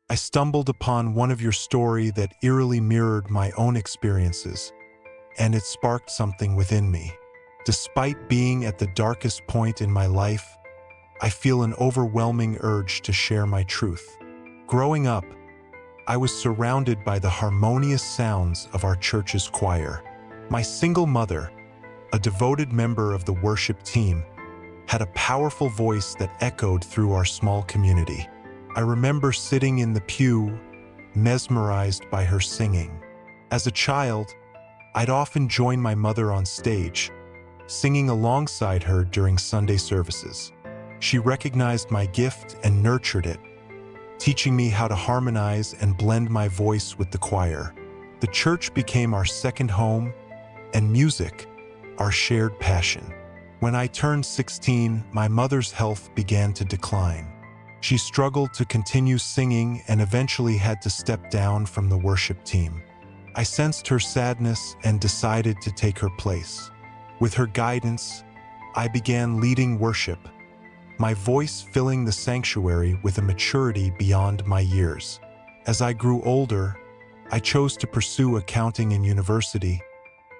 I stumbled upon one of your story that eerily mirrored my own experiences, and it sparked something within me. Despite being at the darkest point in my life, I feel an overwhelming urge to share my truth. Growing up, I was surrounded by the harmonious sounds of our church's choir. My single mother, a devoted member of the worship team, had a powerful voice that echoed through our small community. I remember sitting in the pew, mesmerized by her singing. As a child, I'd often join my mother on stage, singing alongside her during Sunday services. She recognized my gift and nurtured it, teaching me how to harmonize and blend my voice with the choir. The church became our second home, and music, our shared passion. When I turned 16, my mother's health began to decline. She struggled to continue singing and eventually had to step down from the worship team. I sensed her sadness and decided to take her place. With her guidance, I began leading worship, my voice filling the sanctuary with a maturity beyond my years. As I grew older, I chose to pursue accounting in university,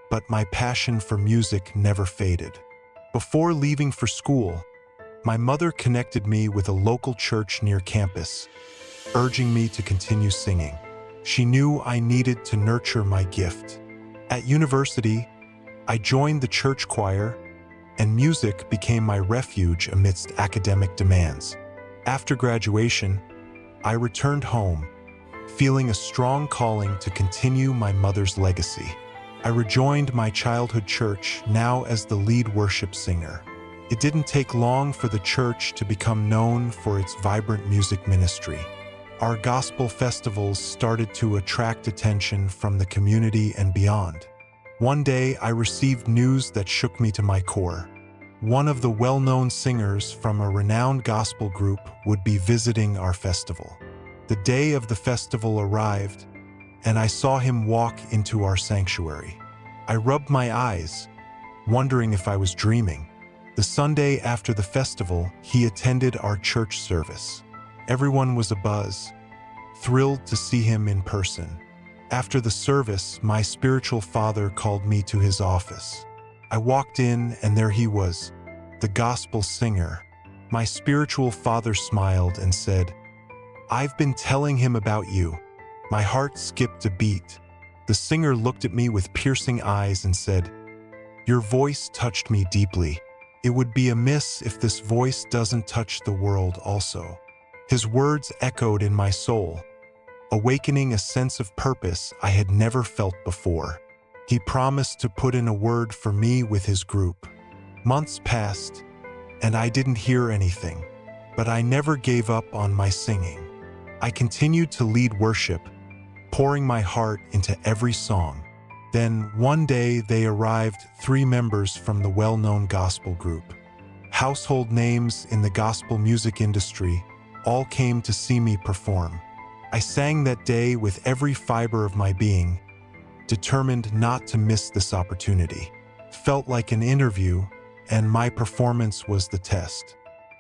but my passion for music never faded. Before leaving for school, my mother connected me with a local church near campus, urging me to continue singing. She knew I needed to nurture my gift. At university, I joined the church choir, and music became my refuge amidst academic demands. After graduation, I returned home, feeling a strong calling to continue my mother's legacy. I rejoined my childhood church, now as the lead worship singer. It didn't take long for the church to become known for its vibrant music ministry. Our gospel festivals started to attract attention from the community and beyond. One day, I received news that shook me to my core. One of the well-known singers from a renowned gospel group would be visiting our festival. The day of the festival arrived, and I saw him walk into our sanctuary. I rubbed my eyes, wondering if I was dreaming. The Sunday after the festival, he attended our church service. Everyone was abuzz, thrilled to see him in person. After the service, my spiritual father called me to his office. I walked in, and there he was, the gospel singer. My spiritual father smiled and said, "I've been telling him about you." My heart skipped a beat. The singer looked at me with piercing eyes and said, "Your voice touched me deeply. It would be amiss if this voice doesn't touch the world also." His words echoed in my soul, awakening a sense of purpose I had never felt before. He promised to put in a word for me with his group. Months passed, and I didn't hear anything, but I never gave up on my singing. I continued to lead worship, pouring my heart into every song. Then, one day, they arrived, 3 members from the well-known gospel group. Household names in the gospel music industry all came to see me perform. I sang that day with every fiber of my being, determined not to miss this opportunity. Felt like an interview, and my performance was the test.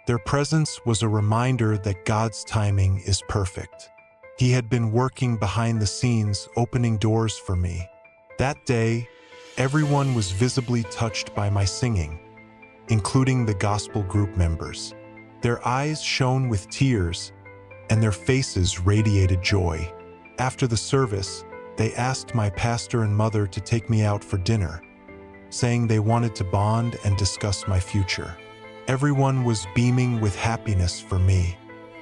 Their presence was a reminder that God's timing is perfect. He had been working behind the scenes, opening doors for me. That day, everyone was visibly touched by my singing, including the gospel group members. Their eyes shone with tears, and their faces radiated joy. After the service, they asked my pastor and mother to take me out for dinner, saying they wanted to bond and discuss my future. Everyone was beaming with happiness for me.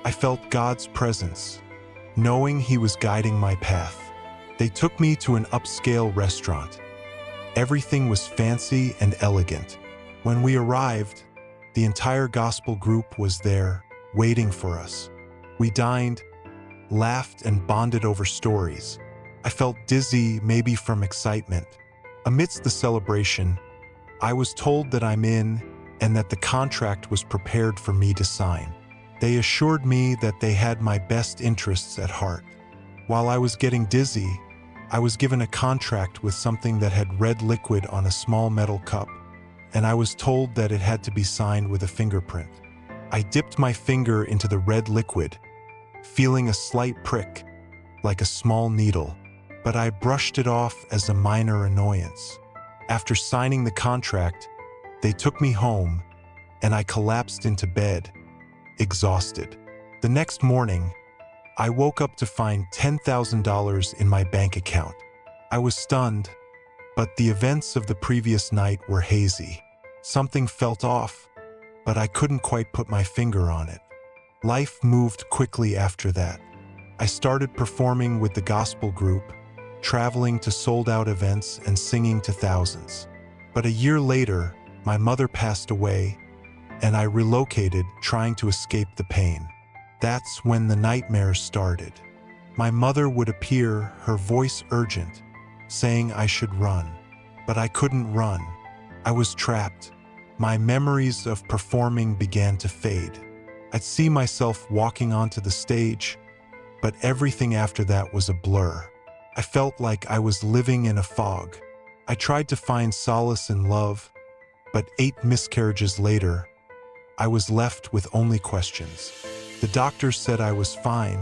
I felt God's presence, knowing He was guiding my path. They took me to an upscale restaurant. Everything was fancy and elegant. When we arrived, the entire gospel group was there, waiting for us. We dined, laughed, and bonded over stories. I felt dizzy, maybe from excitement. Amidst the celebration, I was told that I'm in and that the contract was prepared for me to sign. They assured me that they had my best interests at heart. While I was getting dizzy, I was given a contract with something that had red liquid on a small metal cup, and I was told that it had to be signed with a fingerprint. I dipped my finger into the red liquid, feeling a slight prick, like a small needle, but I brushed it off as a minor annoyance. After signing the contract, they took me home, and I collapsed into bed, exhausted. The next morning, I woke up to find $10,000 in my bank account. I was stunned, but the events of the previous night were hazy. Something felt off, but I couldn't quite put my finger on it. Life moved quickly after that. I started performing with the gospel group, traveling to sold-out events and singing to thousands. But a year later, my mother passed away, and I relocated, trying to escape the pain. That's when the nightmares started. My mother would appear, her voice urgent, saying I should run. But I couldn't run. I was trapped. My memories of performing began to fade. I'd see myself walking onto the stage, but everything after that was a blur. I felt like I was living in a fog. I tried to find solace in love, but 8 miscarriages later, I was left with only questions. The doctors said I was fine,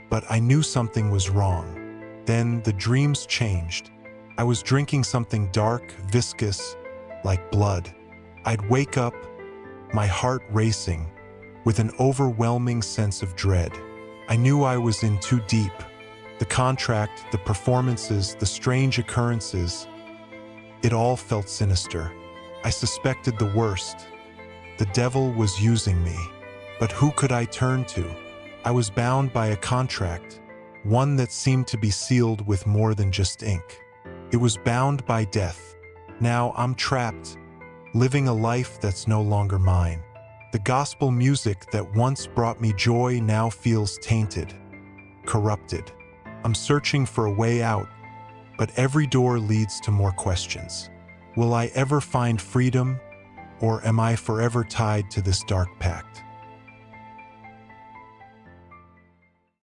but I knew something was wrong. Then the dreams changed. I was drinking something dark, viscous, like blood. I'd wake up, my heart racing, with an overwhelming sense of dread. I knew I was in too deep. The contract, the performances, the strange occurrences, it all felt sinister. I suspected the worst. The devil was using me. But who could I turn to? I was bound by a contract, one that seemed to be sealed with more than just ink. It was bound by death. Now I'm trapped, living a life that's no longer mine. The gospel music that once brought me joy now feels tainted, corrupted. I'm searching for a way out, but every door leads to more questions. Will I ever find freedom, or am I forever tied to this dark pact?